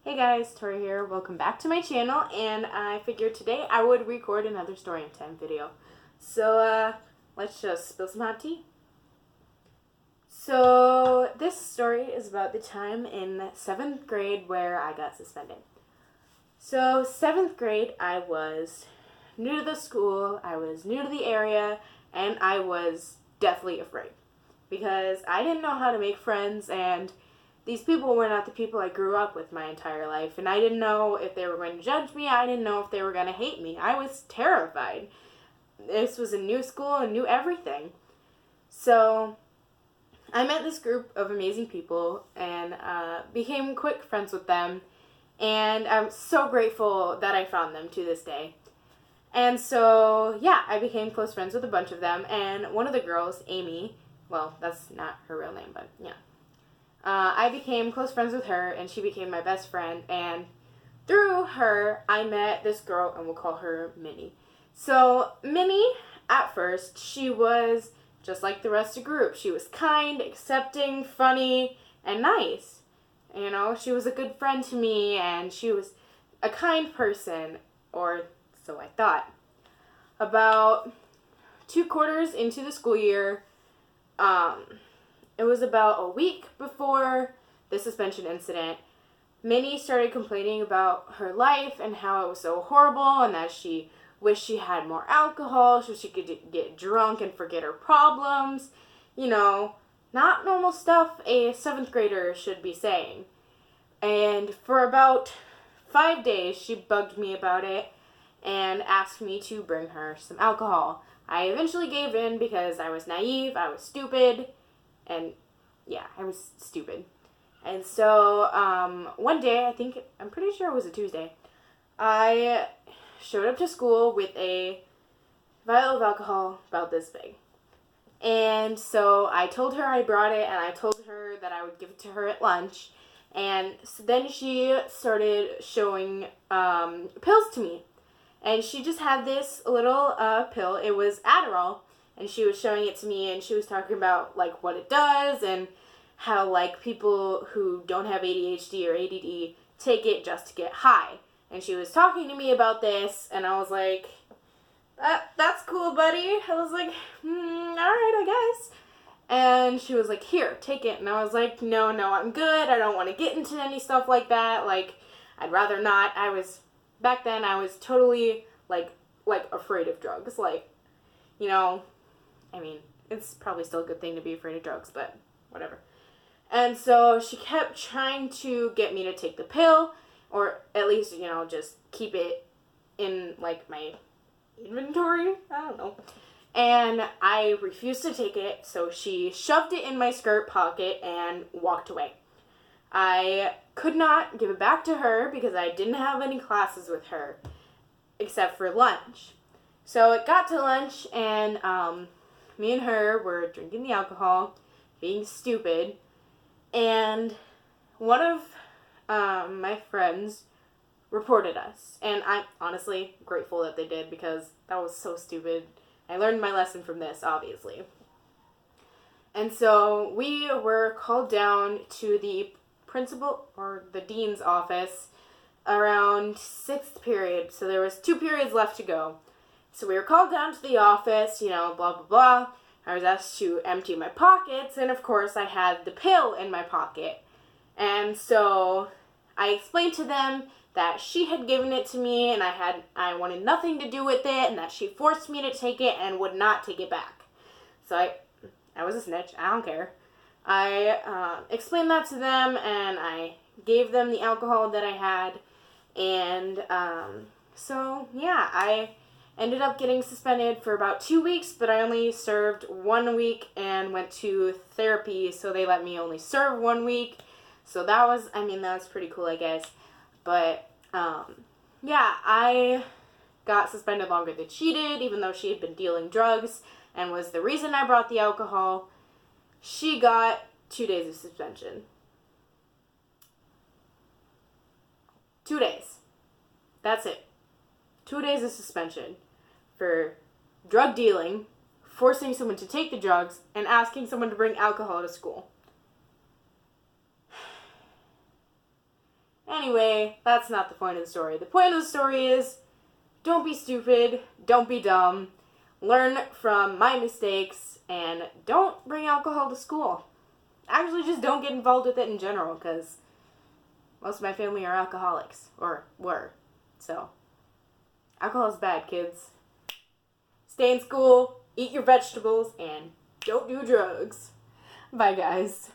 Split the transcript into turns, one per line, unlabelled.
Hey guys, Tori here. Welcome back to my channel, and I figured today I would record another Storytime video. So, let's just spill some hot tea. So, this story is about the time in 7th grade where I got suspended. So, 7th grade, I was new to the school, I was new to the area, and I was deathly afraid. Because I didn't know how to make friends, and these people were not the people I grew up with my entire life, and I didn't know if they were going to judge me. I didn't know if they were going to hate me. I was terrified. This was a new school and new everything. So I met this group of amazing people and became quick friends with them, and I'm so grateful that I found them to this day. And so, yeah, I became close friends with a bunch of them, and one of the girls, Amy, well, that's not her real name, but yeah. I became close friends with her, and she became my best friend, and through her, I met this girl, and we'll call her Minnie. So, Minnie, at first, she was just like the rest of the group. She was kind, accepting, funny, and nice. You know, she was a good friend to me, and she was a kind person, or so I thought. About 2 quarters into the school year, it was about a week before the suspension incident, Minnie started complaining about her life and how it was so horrible and that she wished she had more alcohol so she could get drunk and forget her problems. You know, not normal stuff a 7th grader should be saying. And for about 5 days, she bugged me about it and asked me to bring her some alcohol. I eventually gave in because I was naive, I was stupid, and yeah, I was stupid. And so, one day, I'm pretty sure it was a Tuesday, I showed up to school with a vial of alcohol about this big. And so I told her I brought it, and I told her that I would give it to her at lunch. And so then she started showing pills to me. And she just had this little pill. It was Adderall. And she was showing it to me, and she was talking about, like, what it does and how, like, people who don't have ADHD or ADD take it just to get high. And she was talking to me about this, and I was like, that's cool, buddy. I was like, all right, I guess. And she was like, here, take it. And I was like, no, I'm good. I don't want to get into any stuff like that. Like, I'd rather not. Back then, I was totally, like afraid of drugs. Like, you know, I mean, it's probably still a good thing to be afraid of drugs, but whatever. And so she kept trying to get me to take the pill, or at least, you know, just keep it in, like, my inventory. I don't know. And I refused to take it, so she shoved it in my skirt pocket and walked away. I could not give it back to her because I didn't have any classes with her, except for lunch. So it got to lunch, and me and her were drinking the alcohol, being stupid, and one of my friends reported us. And I'm honestly grateful that they did because that was so stupid. I learned my lesson from this, obviously. And so we were called down to the principal or the dean's office around 6th period. So there was 2 periods left to go. So we were called down to the office, you know, blah, blah, blah. I was asked to empty my pockets, and of course I had the pill in my pocket. And so I explained to them that she had given it to me, and I wanted nothing to do with it, and that she forced me to take it and would not take it back. So I was a snitch. I don't care. I explained that to them, and I gave them the alcohol that I had. And so, yeah, I ended up getting suspended for about 2 weeks, but I only served 1 week and went to therapy, so they let me only serve 1 week. So that was pretty cool, I guess. But, yeah, I got suspended longer than she did, even though she had been dealing drugs and was the reason I brought the alcohol. She got 2 days of suspension. 2 days. That's it. 2 days of suspension for drug dealing, forcing someone to take the drugs, and asking someone to bring alcohol to school. Anyway, that's not the point of the story. The point of the story is, don't be stupid, don't be dumb, learn from my mistakes, and don't bring alcohol to school. Actually, just don't get involved with it in general, because most of my family are alcoholics, or were. So, alcohol is bad, kids. Stay in school, eat your vegetables, and don't do drugs. Bye, guys.